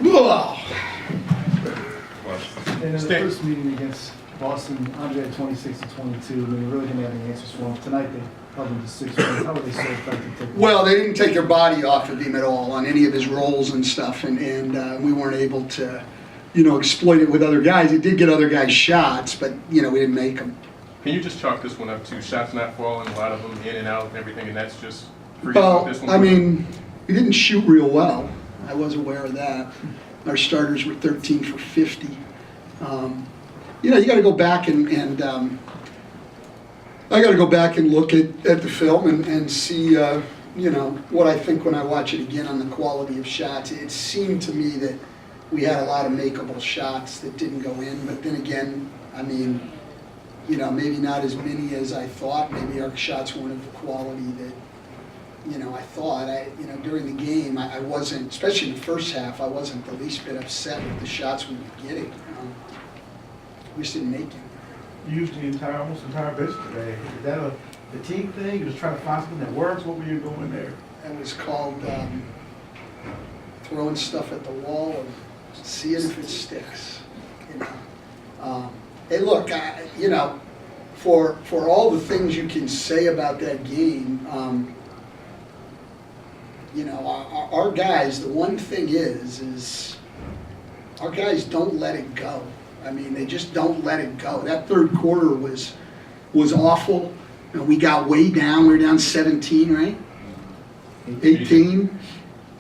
Whoa. And in the first meeting against Boston, Andre had 26 to 22. I mean, they really didn't have any answers for him. Tonight, they held him to 6 points. How were they so effective? Well, they didn't take their body off of him at all on any of his roles and stuff, and we weren't able to, exploit it with other guys. He did get other guys shots, but, we didn't make them. Can you just chalk this one up to shots not falling, a lot of them in and out and everything, and that's just Well, this one? I mean, we didn't shoot real well. I was aware of that. Our starters were 13 for 50. You got to go back and I got to go back and look at the film and see, what I think when I watch it again on the quality of shots. It seemed to me that we had a lot of makeable shots that didn't go in, but then again, I mean, maybe not as many as I thought. Maybe our shots weren't of the quality that, I thought. During the game, I wasn't, especially in the first half, I wasn't the least bit upset with the shots we were getting. We just didn't make it. You used almost the entire bench today. Is that a fatigue thing? You just trying to find something that works? What were you doing there? That was called throwing stuff at the wall and seeing if it sticks. Hey, look, for all the things you can say about that game, our guys, the one thing is our guys don't let it go. I mean, they just don't let it go. That third quarter was awful. We got way down. We were down 17, right? 18.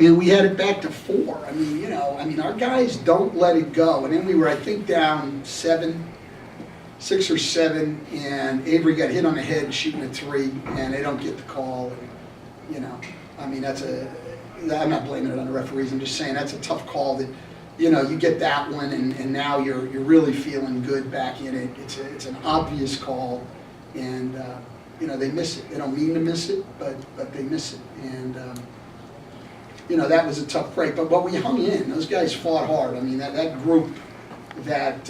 And we had it back to 4. I mean, our guys don't let it go. And then we were, I think, down 6 or 7, and Avery got hit on the head shooting a 3, and they don't get the call. And, I'm not blaming it on the referees. I'm just saying that's a tough call that, you get that one, and now you're really feeling good back in it. It's an obvious call, and they miss it. They don't mean to miss it, but they miss it. And that was a tough break. But we hung in. Those guys fought hard. I mean, that group that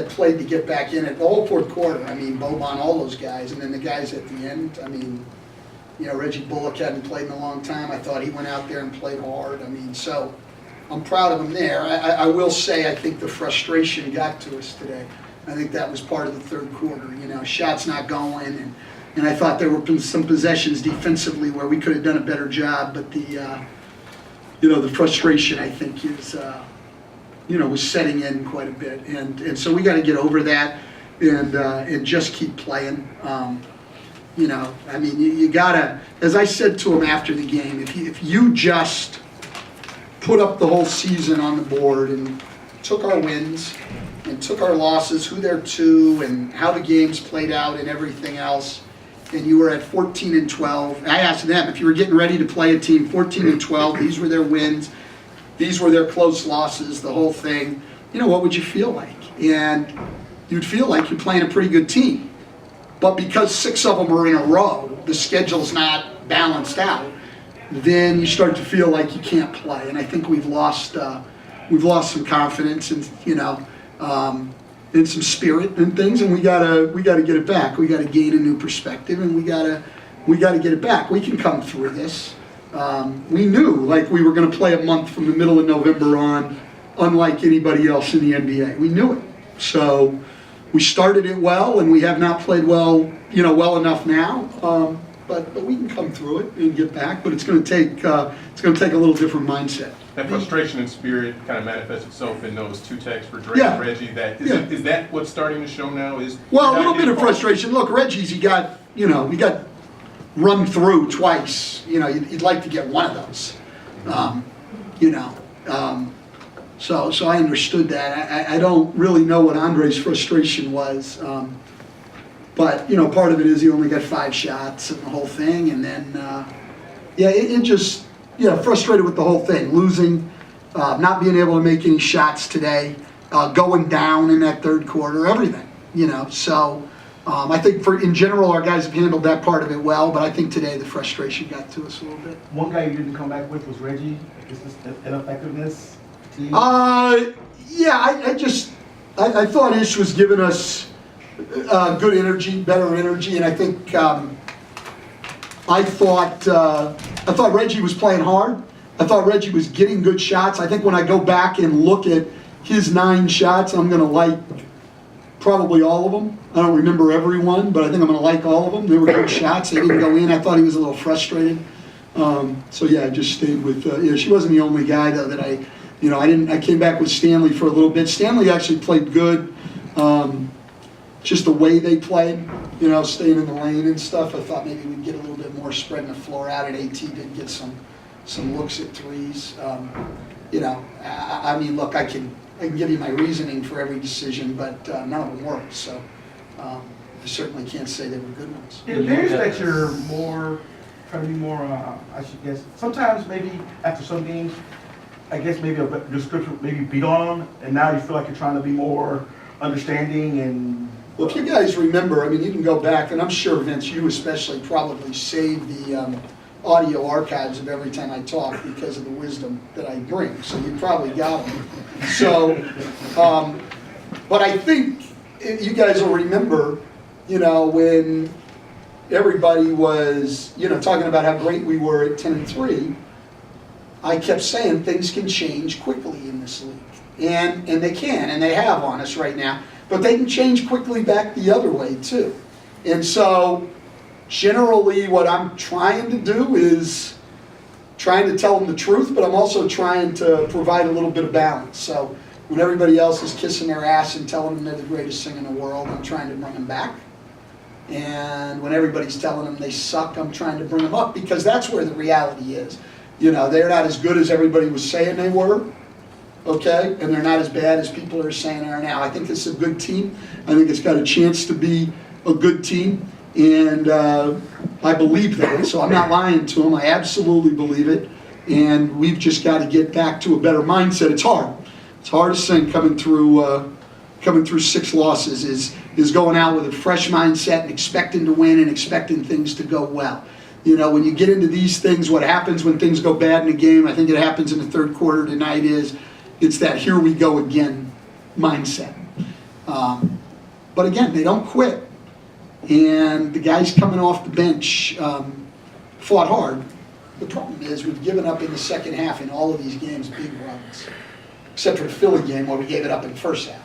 played to get back in it the whole fourth quarter. I mean, Boban, all those guys, and then the guys at the end. I mean, Reggie Bullock hadn't played in a long time. I thought he went out there and played hard. I mean, so I'm proud of him there. I will say I think the frustration got to us today. I think that was part of the third quarter. Shots not going, and I thought there were some possessions defensively where we could have done a better job. But the frustration I think is was setting in quite a bit, and so we got to get over that and just keep playing. I mean, you gotta, as I said to him after the game, if you just put up the whole season on the board and took our wins and took our losses, who they're to, and how the games played out and everything else, and you were at 14 and 12. I asked them if you were getting ready to play a team 14 and 12, these were their wins, these were their close losses, the whole thing, what would you feel like? And you'd feel like you're playing a pretty good team. But because 6 of them are in a row, the schedule's not balanced out, then you start to feel like you can't play. And I think we've lost some confidence and and some spirit and things, and we gotta get it back. We gotta gain a new perspective, and we gotta get it back. We can come through this. We knew we were going to play a month from the middle of November on, unlike anybody else in the NBA. We knew it. So we started it well, and we have not played well enough now. But we can come through it and get back. But it's going to take a little different mindset. That frustration and spirit kind of manifests itself in those 2 texts for Dre Yeah. and Reggie. Yeah. Is that what's starting to show now? A little bit of frustration. Look, Reggie's he got run through twice. You'd like to get one of those. So I understood that. I don't really know what Andre's frustration was. But, part of it is he only got 5 shots and the whole thing. And then, it just, frustrated with the whole thing. Losing, not being able to make any shots today, going down in that third quarter, everything, So I think in general, our guys have handled that part of it well. But I think today the frustration got to us a little bit. One guy you didn't come back with was Reggie. Is this ineffectiveness? I thought Ish was giving us good energy, better energy, and I think I thought Reggie was playing hard. I thought Reggie was getting good shots. I think when I go back and look at his 9 shots, I'm going to like probably all of them. I don't remember every one, but I think I'm going to like all of them. They were good shots. They didn't go in. I thought he was a little frustrated. So yeah, I just stayed with. She wasn't the only guy though that I came back with Stanley for a little bit. Stanley actually played good. Just the way they played, staying in the lane and stuff. I thought maybe we'd get a little bit more spreading the floor out. And AT did get some looks at threes. I mean, look, I can give you my reasoning for every decision, but none of them worked. So I certainly can't say they were good ones. It appears that you're trying to be more, I should guess, sometimes maybe after some games, I guess maybe a description, maybe beat on them, and now you feel like you're trying to be more understanding and... Well, if you guys remember, I mean, you can go back, and I'm sure, Vince, you especially probably saved the audio archives of every time I talk because of the wisdom that I bring. So you probably got them. So, but I think you guys will remember, when everybody was, talking about how great we were at 10-3, I kept saying things can change quickly in this league. And they can, and they have on us right now. But they can change quickly back the other way, too. And so, generally, what I'm trying to do is trying to tell them the truth, but I'm also trying to provide a little bit of balance. So, when everybody else is kissing their ass and telling them they're the greatest thing in the world, I'm trying to bring them back. And when everybody's telling them they suck, I'm trying to bring them up, because that's where the reality is. They're not as good as everybody was saying they were. Okay, and they're not as bad as people are saying they are now. I think it's a good team. I think it's got a chance to be a good team, and I believe that. So I'm not lying to them. I absolutely believe it, and we've just got to get back to a better mindset. It's hard. It's hard to sing coming through 6 losses. Is going out with a fresh mindset and expecting to win and expecting things to go well. When you get into these things, what happens when things go bad in a game? I think it happens in the third quarter tonight. It's that here we go again mindset. But again, they don't quit. And the guys coming off the bench fought hard. The problem is we've given up in the second half in all of these games big runs. Except for the Philly game where we gave it up in the first half.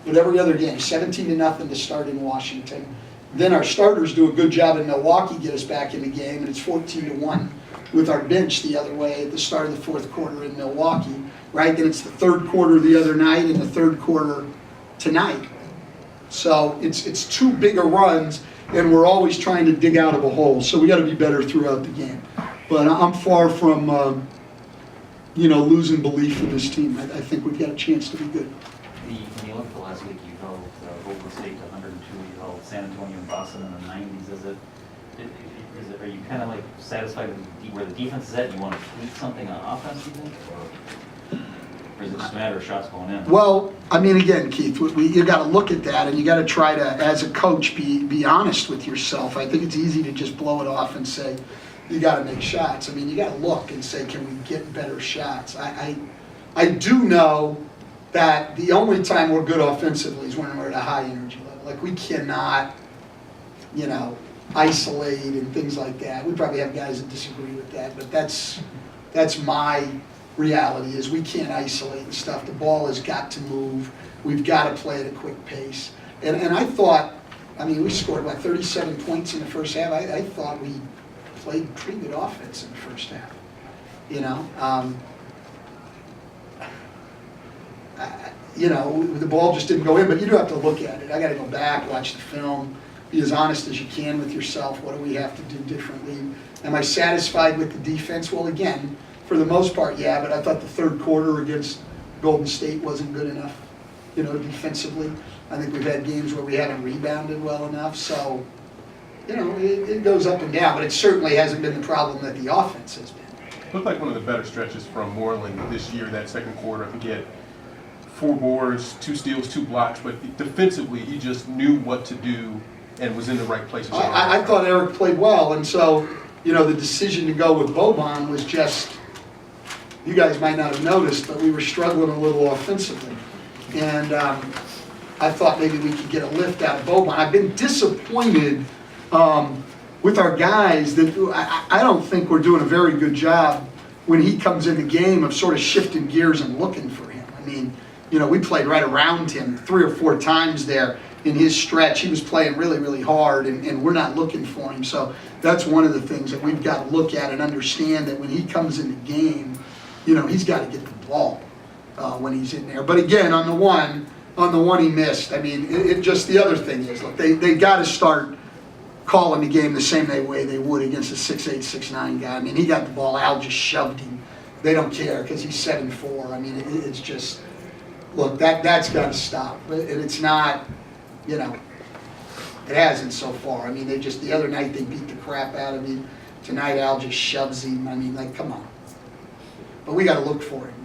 But every other game, 17-0 to start in Washington. Then our starters do a good job in Milwaukee, get us back in the game, and it's 14-1 with our bench the other way at the start of the fourth quarter in Milwaukee. Right, then it's the third quarter the other night and the third quarter tonight. So it's too big a runs, and we're always trying to dig out of a hole. So we got to be better throughout the game. But I'm far from losing belief in this team. I think we've got a chance to be good. When you look at the last week, you held Golden State to 102. You held San Antonio and Boston in the 90s. Are you kind of like satisfied with where the defense is at? You want to tweak something on offense, you think? Or is it just a matter of shots going in? Well, I mean, again, Keith, you got to look at that, and you got to try to, as a coach, be honest with yourself. I think it's easy to just blow it off and say, you got to make shots. I mean, you got to look and say, can we get better shots? I do know that the only time we're good offensively is when we're at a high energy level. Like, we cannot, isolate and things like that. We probably have guys that disagree with that, but that's my reality, is we can't isolate and stuff. The ball has got to move. We've got to play at a quick pace. And I thought, we scored, 37 points in the first half. I thought we played pretty good offense in the first half. The ball just didn't go in, but you do have to look at it. I got to go back, watch the film, be as honest as you can with yourself. What do we have to do differently? Am I satisfied with the defense? Well, again, for the most part, yeah, but I thought the third quarter against Golden State wasn't good enough, defensively. I think we've had games where we haven't rebounded well enough, so, it goes up and down, but it certainly hasn't been the problem that the offense has been. Looked like one of the better stretches from Moreland this year, that second quarter. I think he had 4 boards, 2 steals, 2 blocks, but defensively he just knew what to do and was in the right places. I thought Eric played well, and so, the decision to go with Boban was just, you guys might not have noticed, but we were struggling a little offensively. And I thought maybe we could get a lift out of Boban. I've been disappointed with our guys that I don't think we're doing a very good job when he comes in the game of sort of shifting gears and looking for him. I mean, you know, we played right around him 3 or 4 times there in his stretch. He was playing really, really hard, and we're not looking for him. So that's one of the things that we've got to look at and understand, that when he comes in the game, you know, he's got to get the ball when he's in there. But again, on the one he missed, I mean, it just, the other thing is, look, they got to start calling the game the same way they would against a 6'8", 6'9" guy. I mean, he got the ball, Al just shoved him. They don't care because he's 7'4". I mean, it's just, look, that's got to stop. And it's not, you know, it hasn't so far. I mean, the other night they beat the crap out of him. Tonight Al just shoves him. I mean, like, come on. But we got to look for him.